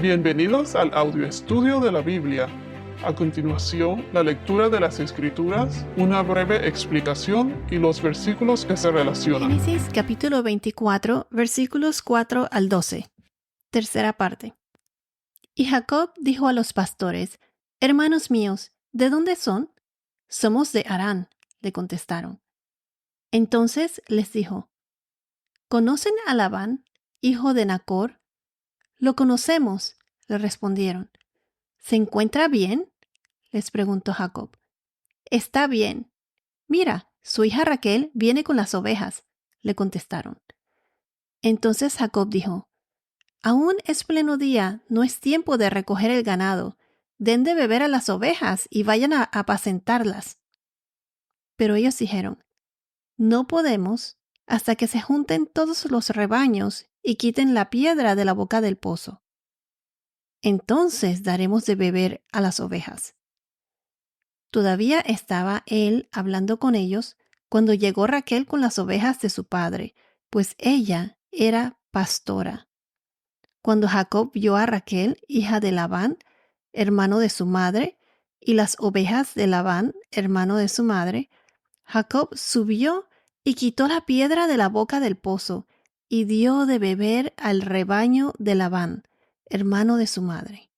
Bienvenidos al audio estudio de la Biblia. A continuación, la lectura de las Escrituras, una breve explicación y los versículos que se relacionan. Génesis capítulo 24, versículos 4 al 12. Tercera parte. Y Jacob dijo a los pastores: Hermanos míos, ¿de dónde son? Somos de Harán, le contestaron. Entonces les dijo: ¿Conocen a Labán, hijo de Nacor? Lo conocemos, le respondieron. ¿Se encuentra bien? Les preguntó Jacob. Está bien. Mira, su hija Raquel viene con las ovejas, le contestaron. Entonces Jacob dijo: Aún es pleno día, no es tiempo de recoger el ganado. Den de beber a las ovejas y vayan a apacentarlas. Pero ellos dijeron: No podemos hasta que se junten todos los rebaños y quiten la piedra de la boca del pozo. Entonces daremos de beber a las ovejas. Todavía estaba él hablando con ellos cuando llegó Raquel con las ovejas de su padre, pues ella era pastora. Cuando Jacob vio a Raquel, hija de Labán, hermano de su madre, y las ovejas de Labán, hermano de su madre, Jacob subió y quitó la piedra de la boca del pozo y dio de beber al rebaño de Labán, hermano de su madre.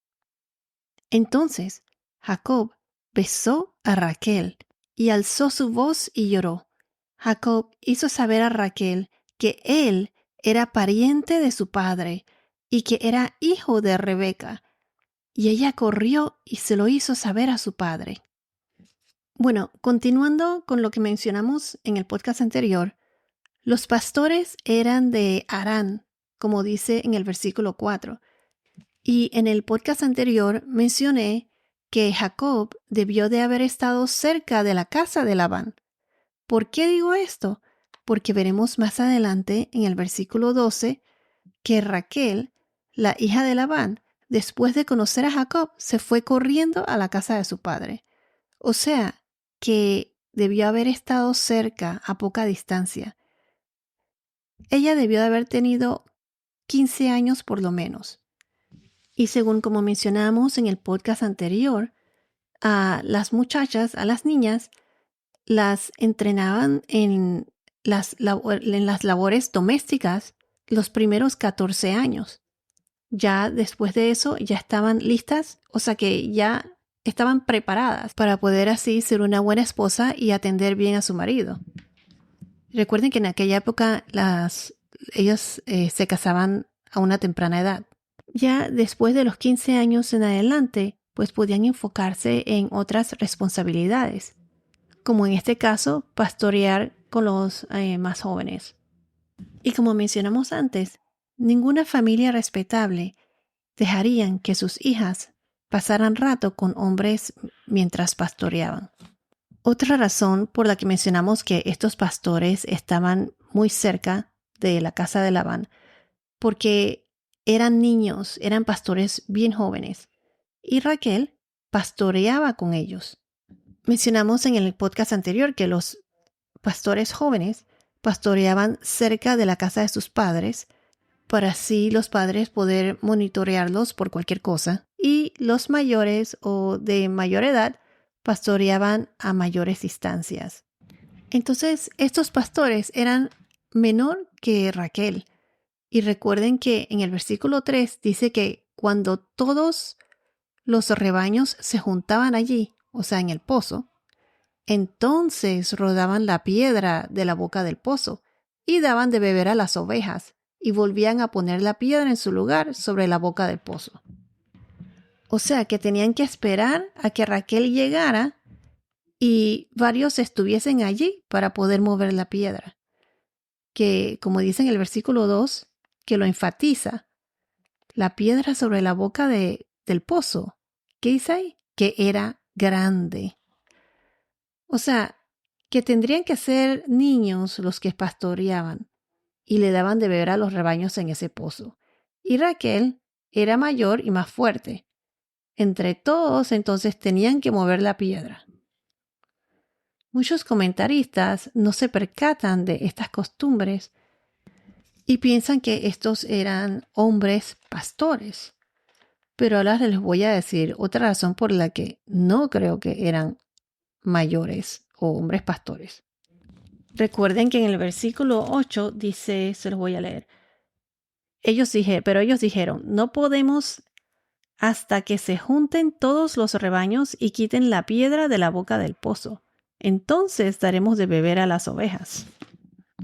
Entonces Jacob besó a Raquel y alzó su voz y lloró. Jacob hizo saber a Raquel que él era pariente de su padre y que era hijo de Rebeca, y ella corrió y se lo hizo saber a su padre. Bueno, continuando con lo que mencionamos en el podcast anterior, los pastores eran de Harán, como dice en el versículo 4. Y en el podcast anterior mencioné que Jacob debió de haber estado cerca de la casa de Labán. ¿Por qué digo esto? Porque veremos más adelante en el versículo 12 que Raquel, la hija de Labán, después de conocer a Jacob, se fue corriendo a la casa de su padre. O sea, que debió haber estado cerca, a poca distancia. Ella debió de haber tenido 15 años por lo menos. Y según como mencionamos en el podcast anterior, a las muchachas, a las niñas, las entrenaban en las labores domésticas los primeros 14 años. Ya después de eso ya estaban listas, o sea que ya estaban preparadas para poder así ser una buena esposa y atender bien a su marido. Recuerden que en aquella época ellos se casaban a una temprana edad. Ya después de los 15 años en adelante, pues podían enfocarse en otras responsabilidades, como en este caso, pastorear con los más jóvenes. Y como mencionamos antes, ninguna familia respetable dejarían que sus hijas pasaran rato con hombres mientras pastoreaban. Otra razón por la que mencionamos que estos pastores estaban muy cerca de la casa de Labán, porque eran niños, eran pastores bien jóvenes, y Raquel pastoreaba con ellos. Mencionamos en el podcast anterior que los pastores jóvenes pastoreaban cerca de la casa de sus padres, para así los padres poder monitorearlos por cualquier cosa, y los mayores o de mayor edad pastoreaban a mayores distancias. Entonces, estos pastores eran menor que Raquel. Y recuerden que en el versículo 3 dice que cuando todos los rebaños se juntaban allí, o sea, en el pozo, entonces rodaban la piedra de la boca del pozo y daban de beber a las ovejas y volvían a poner la piedra en su lugar sobre la boca del pozo. O sea que tenían que esperar a que Raquel llegara y varios estuviesen allí para poder mover la piedra. Que, como dice en el versículo 2, que lo enfatiza, la piedra sobre la boca del pozo. ¿Qué dice ahí? Que era grande. O sea, que tendrían que ser niños los que pastoreaban y le daban de beber a los rebaños en ese pozo. Y Raquel era mayor y más fuerte. Entre todos, entonces, tenían que mover la piedra. Muchos comentaristas no se percatan de estas costumbres y piensan que estos eran hombres pastores. Pero ahora les voy a decir otra razón por la que no creo que eran mayores o hombres pastores. Recuerden que en el versículo 8 dice, se los voy a leer. Pero ellos dijeron, no podemos hasta que se junten todos los rebaños y quiten la piedra de la boca del pozo. Entonces daremos de beber a las ovejas.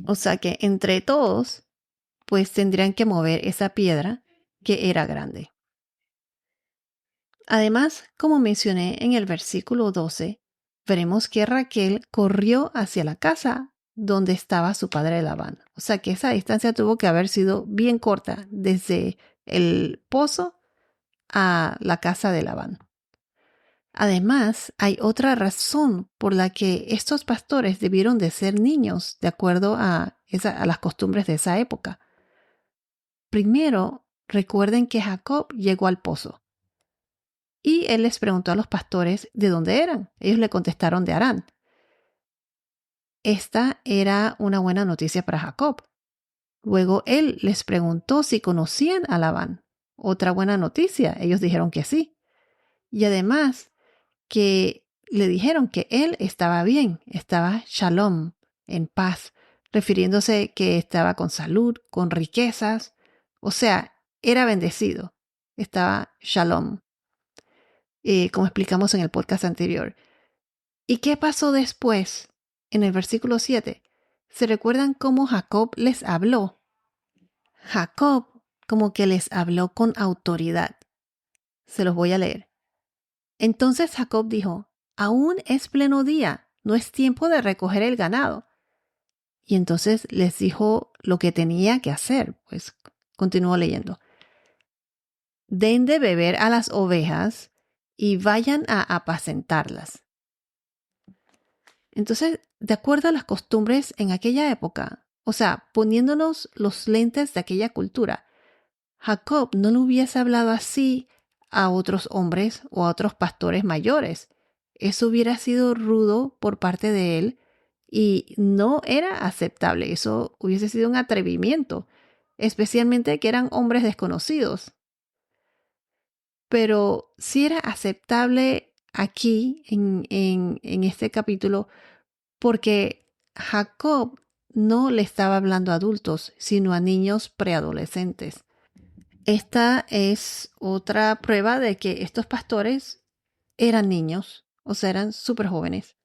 O sea que entre todos, pues tendrían que mover esa piedra que era grande. Además, como mencioné en el versículo 12, veremos que Raquel corrió hacia la casa donde estaba su padre Labán. O sea que esa distancia tuvo que haber sido bien corta desde el pozo a la casa de Labán. Además, hay otra razón por la que estos pastores debieron de ser niños de acuerdo a las costumbres de esa época. Primero, recuerden que Jacob llegó al pozo y él les preguntó a los pastores de dónde eran. Ellos le contestaron de Harán. Esta era una buena noticia para Jacob. Luego él les preguntó si conocían a Labán. Otra buena noticia. Ellos dijeron que sí. Y además que le dijeron que él estaba bien, estaba shalom, en paz, refiriéndose que estaba con salud, con riquezas. O sea, era bendecido. Estaba shalom, como explicamos en el podcast anterior. ¿Y qué pasó después? En el versículo 7. ¿Se recuerdan cómo Jacob les habló? Jacob como que les habló con autoridad. Se los voy a leer. Entonces Jacob dijo, aún es pleno día, no es tiempo de recoger el ganado. Y entonces les dijo lo que tenía que hacer. Pues continuó leyendo. Den de beber a las ovejas y vayan a apacentarlas. Entonces, de acuerdo a las costumbres en aquella época, o sea, poniéndonos los lentes de aquella cultura, Jacob no le hubiese hablado así a otros hombres o a otros pastores mayores. Eso hubiera sido rudo por parte de él y no era aceptable. Eso hubiese sido un atrevimiento, especialmente que eran hombres desconocidos. Pero sí era aceptable aquí en este capítulo porque Jacob no le estaba hablando a adultos, sino a niños preadolescentes. Esta es otra prueba de que estos pastores eran niños, o sea, eran súper jóvenes.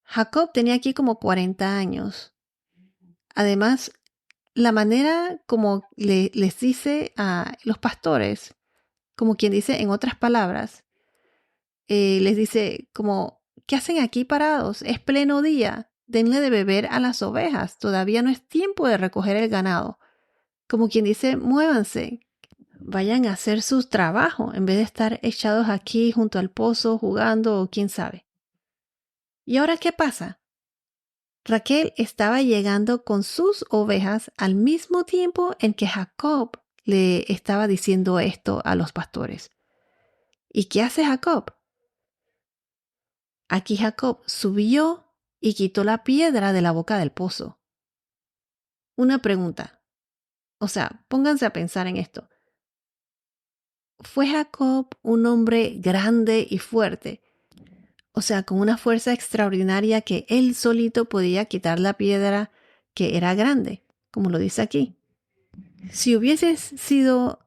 Jacob tenía aquí como 40 años. Además, la manera como les dice a los pastores, como quien dice en otras palabras, les dice como, ¿qué hacen aquí parados? Es pleno día, denle de beber a las ovejas, todavía no es tiempo de recoger el ganado. Como quien dice, muévanse, vayan a hacer su trabajo en vez de estar echados aquí junto al pozo jugando o quién sabe. ¿Y ahora qué pasa? Raquel estaba llegando con sus ovejas al mismo tiempo en que Jacob le estaba diciendo esto a los pastores. ¿Y qué hace Jacob? Aquí Jacob subió y quitó la piedra de la boca del pozo. Una pregunta. O sea, pónganse a pensar en esto. ¿Fue Jacob un hombre grande y fuerte? O sea, con una fuerza extraordinaria que él solito podía quitar la piedra que era grande, como lo dice aquí. Si hubiese sido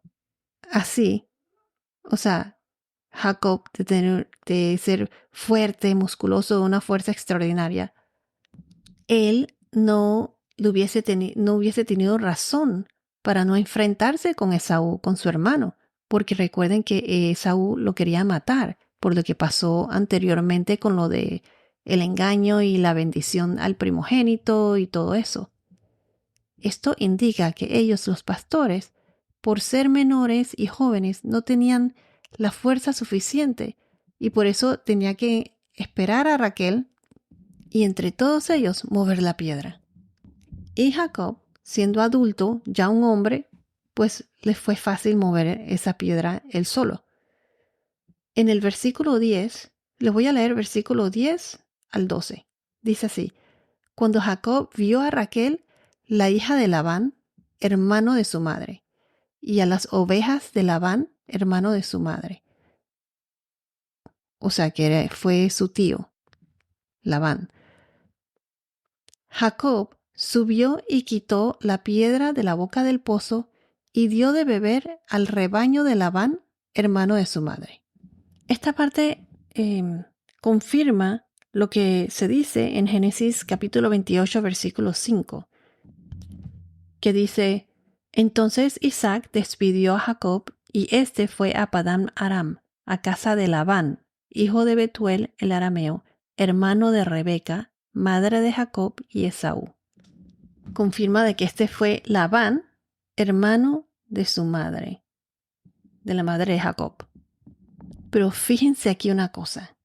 así, o sea, Jacob de ser fuerte, musculoso, de una fuerza extraordinaria, él no hubiese tenido razón para no enfrentarse con Esaú, con su hermano, porque recuerden que Esaú lo quería matar por lo que pasó anteriormente con lo de el engaño y la bendición al primogénito y todo eso. Esto indica que ellos, los pastores, por ser menores y jóvenes, no tenían la fuerza suficiente y por eso tenía que esperar a Raquel y entre todos ellos mover la piedra. Y Jacob, siendo adulto, ya un hombre, pues le fue fácil mover esa piedra él solo. En el versículo 10, les voy a leer versículo 10 al 12. Dice así, cuando Jacob vio a Raquel, la hija de Labán, hermano de su madre, y a las ovejas de Labán, hermano de su madre. O sea, que fue su tío, Labán. Jacob subió y quitó la piedra de la boca del pozo y dio de beber al rebaño de Labán, hermano de su madre. Esta parte confirma lo que se dice en Génesis capítulo 28, versículo 5, que dice: Entonces Isaac despidió a Jacob y éste fue a Padán Aram, a casa de Labán, hijo de Betuel el arameo, hermano de Rebeca, madre de Jacob y Esaú. Confirma de que este fue Labán, hermano de su madre, de la madre de Jacob. Pero fíjense aquí una cosa.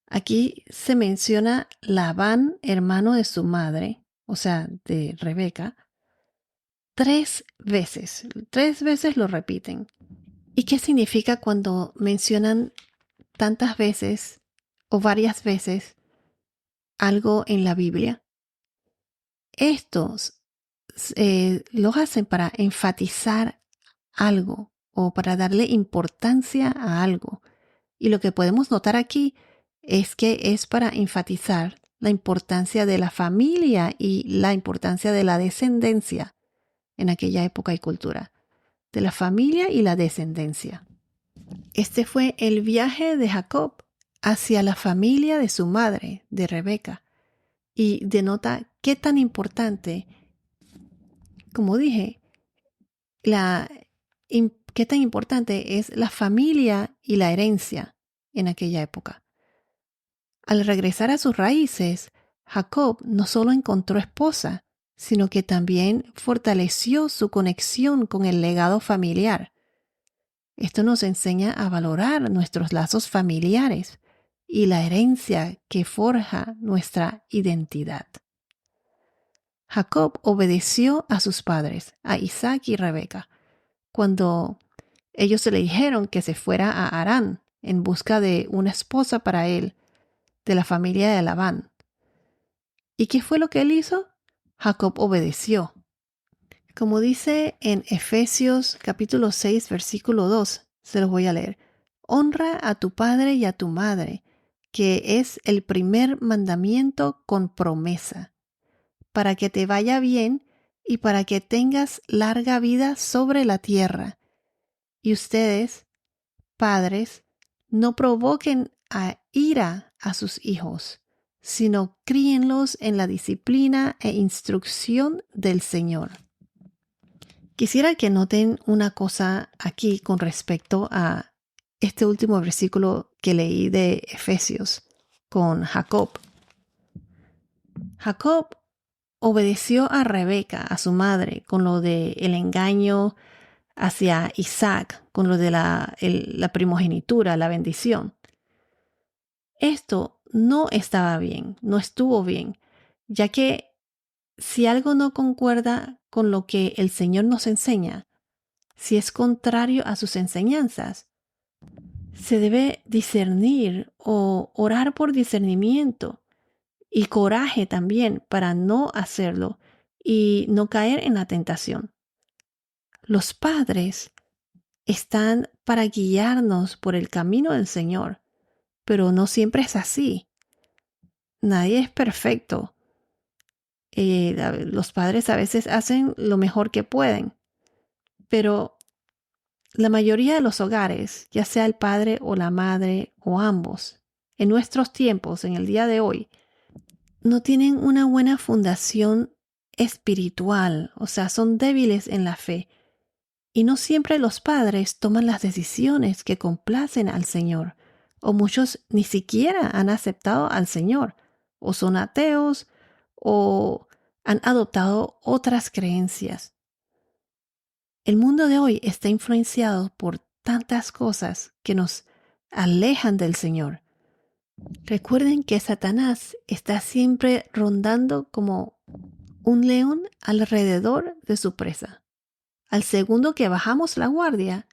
Aquí se menciona Labán, hermano de su madre, o sea, de Rebeca, 3 veces. 3 veces lo repiten. ¿Y qué significa cuando mencionan tantas veces o varias veces algo en la Biblia? Estos los hacen para enfatizar algo o para darle importancia a algo. Y lo que podemos notar aquí es que es para enfatizar la importancia de la familia y la importancia de la descendencia en aquella época y cultura. De la familia y la descendencia. Este fue el viaje de Jacob hacia la familia de su madre, de Rebeca, y denota qué tan importante, como dije, qué tan importante es la familia y la herencia en aquella época. Al regresar a sus raíces, Jacob no solo encontró esposa, sino que también fortaleció su conexión con el legado familiar. Esto nos enseña a valorar nuestros lazos familiares y la herencia que forja nuestra identidad. Jacob obedeció a sus padres, a Isaac y Rebeca, cuando ellos le dijeron que se fuera a Harán en busca de una esposa para él, de la familia de Labán. ¿Y qué fue lo que él hizo? Jacob obedeció. Como dice en Efesios capítulo 6, versículo 2, se los voy a leer. Honra a tu padre y a tu madre, que es el primer mandamiento con promesa, para que te vaya bien y para que tengas larga vida sobre la tierra. Y ustedes, padres, no provoquen a ira a sus hijos, sino críenlos en la disciplina e instrucción del Señor. Quisiera que noten una cosa aquí con respecto a este último versículo que leí de Efesios con Jacob. Jacob obedeció a Rebeca, a su madre, con lo del engaño hacia Isaac, con lo de la primogenitura, la bendición. Esto no estaba bien, no estuvo bien, ya que si algo no concuerda con lo que el Señor nos enseña, si es contrario a sus enseñanzas, se debe discernir o orar por discernimiento y coraje también para no hacerlo y no caer en la tentación. Los padres están para guiarnos por el camino del Señor, pero no siempre es así. Nadie es perfecto. Los padres a veces hacen lo mejor que pueden, pero la mayoría de los hogares, ya sea el padre o la madre o ambos, en nuestros tiempos, en el día de hoy, no tienen una buena fundación espiritual, o sea, son débiles en la fe. Y no siempre los padres toman las decisiones que complacen al Señor, o muchos ni siquiera han aceptado al Señor, o son ateos, o han adoptado otras creencias. El mundo de hoy está influenciado por tantas cosas que nos alejan del Señor. Recuerden que Satanás está siempre rondando como un león alrededor de su presa. Al segundo que bajamos la guardia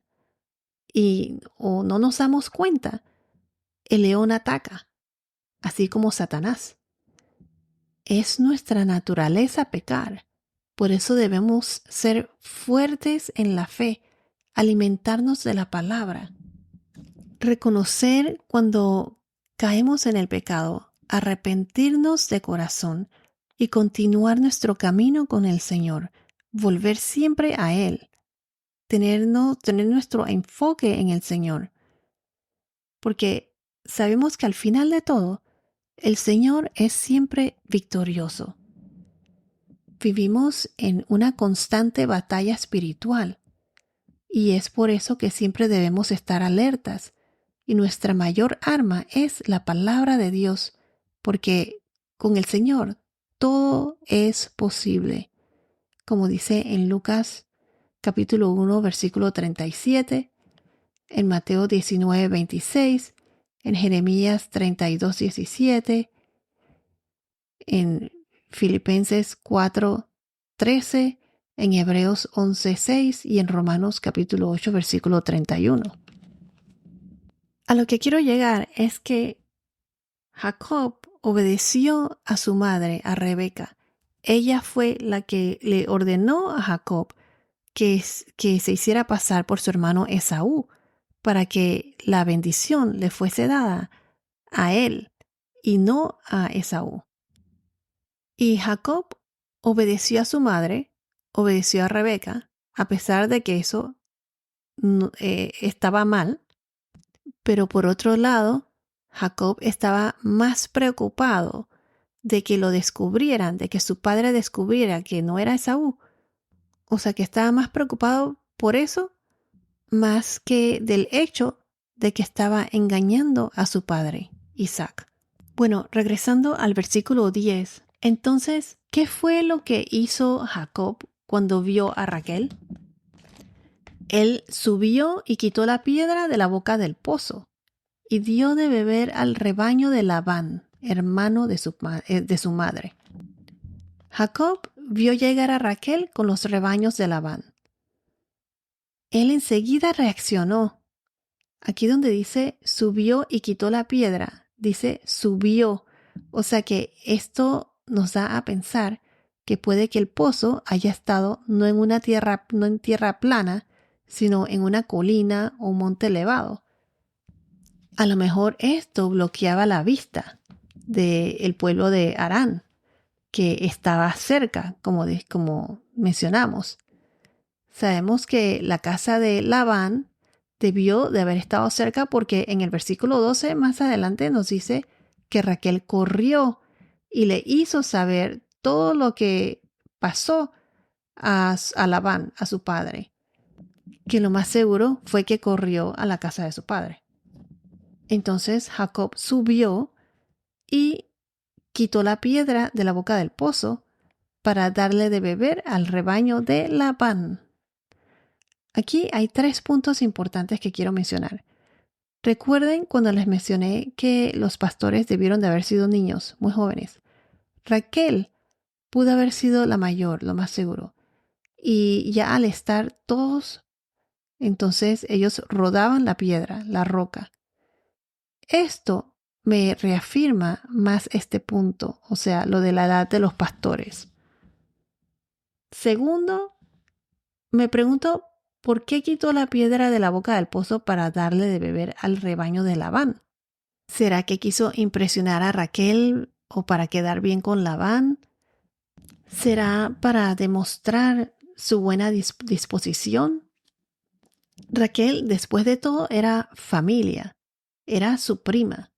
o no nos damos cuenta, el león ataca, así como Satanás. Es nuestra naturaleza pecar. Por eso debemos ser fuertes en la fe, alimentarnos de la palabra, reconocer cuando caemos en el pecado, arrepentirnos de corazón y continuar nuestro camino con el Señor, volver siempre a Él, tener nuestro enfoque en el Señor, porque sabemos que al final de todo, el Señor es siempre victorioso. Vivimos en una constante batalla espiritual y es por eso que siempre debemos estar alertas. Y nuestra mayor arma es la palabra de Dios, porque con el Señor todo es posible. Como dice en Lucas capítulo 1, versículo 37, en Mateo 19, 26, en Jeremías 32, 17, en Filipenses 4, 13, en Hebreos 11, 6 y en Romanos capítulo 8, versículo 31. A lo que quiero llegar es que Jacob obedeció a su madre, a Rebeca. Ella fue la que le ordenó a Jacob que se hiciera pasar por su hermano Esaú para que la bendición le fuese dada a él y no a Esaú. Y Jacob obedeció a su madre, obedeció a Rebeca, a pesar de que eso estaba mal. Pero por otro lado, Jacob estaba más preocupado de que lo descubrieran, de que su padre descubriera que no era Esaú. O sea, que estaba más preocupado por eso, más que del hecho de que estaba engañando a su padre, Isaac. Bueno, regresando al versículo 10. Entonces, ¿qué fue lo que hizo Jacob cuando vio a Raquel? Él subió y quitó la piedra de la boca del pozo y dio de beber al rebaño de Labán, hermano de su madre. Jacob vio llegar a Raquel con los rebaños de Labán. Él enseguida reaccionó. Aquí donde dice subió y quitó la piedra, dice subió. O sea que esto nos da a pensar que puede que el pozo haya estado no en tierra plana, sino en una colina o un monte elevado. A lo mejor esto bloqueaba la vista del pueblo de Harán, que estaba cerca, como mencionamos. Sabemos que la casa de Labán debió de haber estado cerca porque en el versículo 12 más adelante nos dice que Raquel corrió y le hizo saber todo lo que pasó a Labán, a su padre, que lo más seguro fue que corrió a la casa de su padre. Entonces Jacob subió y quitó la piedra de la boca del pozo para darle de beber al rebaño de Labán. Aquí hay 3 puntos importantes que quiero mencionar. Recuerden cuando les mencioné que los pastores debieron de haber sido niños muy jóvenes. Raquel pudo haber sido la mayor, lo más seguro. Y ya al estar todos, entonces ellos rodaban la piedra, la roca. Esto me reafirma más este punto, o sea, lo de la edad de los pastores. Segundo, me pregunto por qué quitó la piedra de la boca del pozo para darle de beber al rebaño de Labán. ¿Será que quiso impresionar a Raquel o para quedar bien con Labán? ¿Será para demostrar su buena disposición? Raquel, después de todo, era familia, era su prima.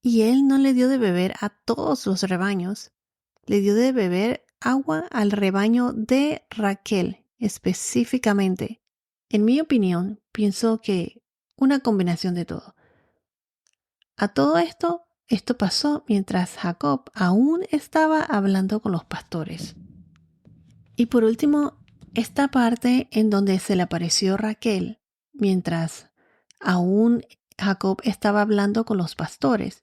Y él no le dio de beber a todos los rebaños, le dio de beber agua al rebaño de Raquel específicamente. En mi opinión, pienso que una combinación de todo. A todo esto pasó mientras Jacob aún estaba hablando con los pastores. Y por último, esta parte en donde se le apareció Raquel, mientras aún Jacob estaba hablando con los pastores.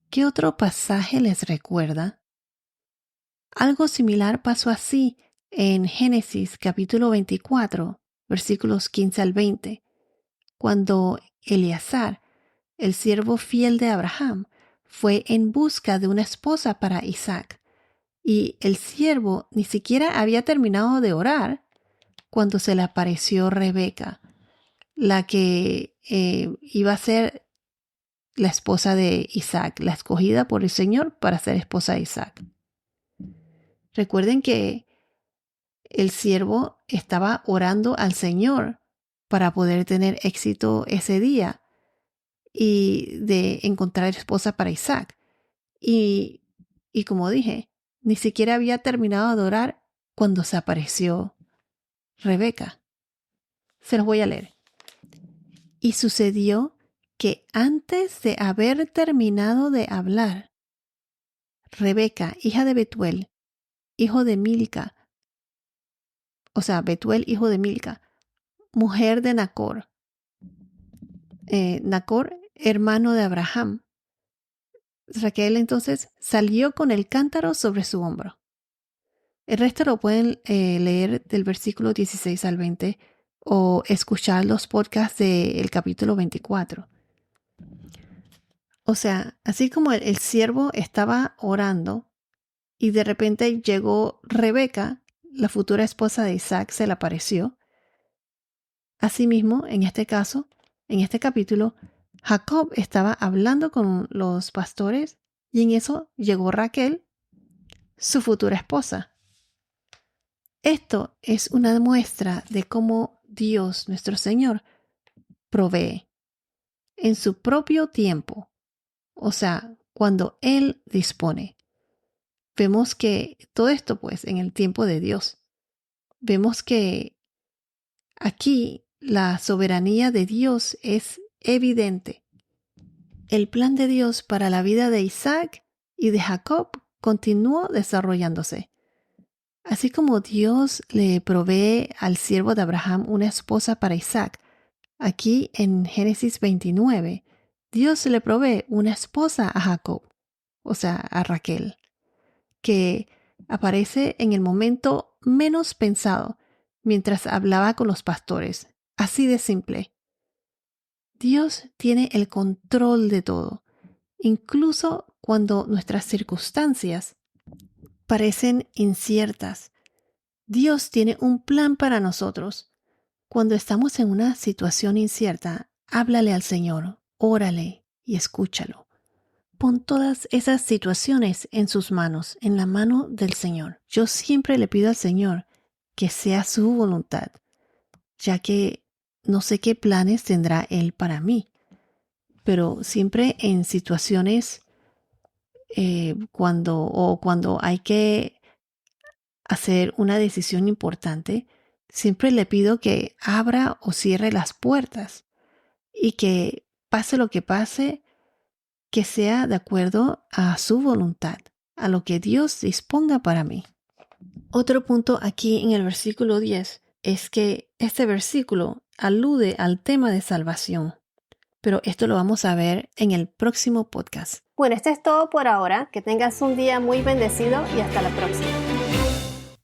¿Qué otro pasaje les recuerda? Algo similar pasó así en Génesis capítulo 24, versículos 15 al 20, cuando Eleazar, el siervo fiel de Abraham, fue en busca de una esposa para Isaac, y el siervo ni siquiera había terminado de orar cuando se le apareció Rebeca, la que iba a ser la esposa de Isaac, la escogida por el Señor para ser esposa de Isaac. Recuerden que el siervo estaba orando al Señor para poder tener éxito ese día y de encontrar esposa para Isaac. Y como dije, ni siquiera había terminado de orar cuando se apareció Rebeca. Se los voy a leer. Y sucedió que antes de haber terminado de hablar, Rebeca, hija de Betuel, hijo de Milca, Betuel, hijo de Milca, mujer de Nacor, Nacor, hermano de Abraham. Raquel entonces salió con el cántaro sobre su hombro. El resto lo pueden leer del versículo 16 al 20 o escuchar los podcasts del capítulo 24. O sea, así como el siervo estaba orando y de repente llegó Rebeca, la futura esposa de Isaac, se le apareció. Asimismo, en este caso, en este capítulo, Jacob estaba hablando con los pastores y en eso llegó Raquel, su futura esposa. Esto es una muestra de cómo Dios, nuestro Señor, provee en su propio tiempo, o sea, cuando Él dispone. Vemos que todo esto, pues, en el tiempo de Dios. Vemos que aquí la soberanía de Dios es evidente. El plan de Dios para la vida de Isaac y de Jacob continuó desarrollándose. Así como Dios le provee al siervo de Abraham una esposa para Isaac, aquí en Génesis 29, Dios le provee una esposa a Jacob, o sea, a Raquel, que aparece en el momento menos pensado mientras hablaba con los pastores. Así de simple. Dios tiene el control de todo, incluso cuando nuestras circunstancias parecen inciertas. Dios tiene un plan para nosotros. Cuando estamos en una situación incierta, háblale al Señor, órale y escúchalo. Pon todas esas situaciones en sus manos, en la mano del Señor. Yo siempre le pido al Señor que sea su voluntad, ya que no sé qué planes tendrá Él para mí. Pero siempre en situaciones cuando hay que hacer una decisión importante, siempre le pido que abra o cierre las puertas y que pase lo que pase, que sea de acuerdo a su voluntad, a lo que Dios disponga para mí. Otro punto aquí en el versículo 10 es que este versículo alude al tema de salvación, pero esto lo vamos a ver en el próximo podcast. Bueno, esto es todo por ahora. Que tengas un día muy bendecido y hasta la próxima.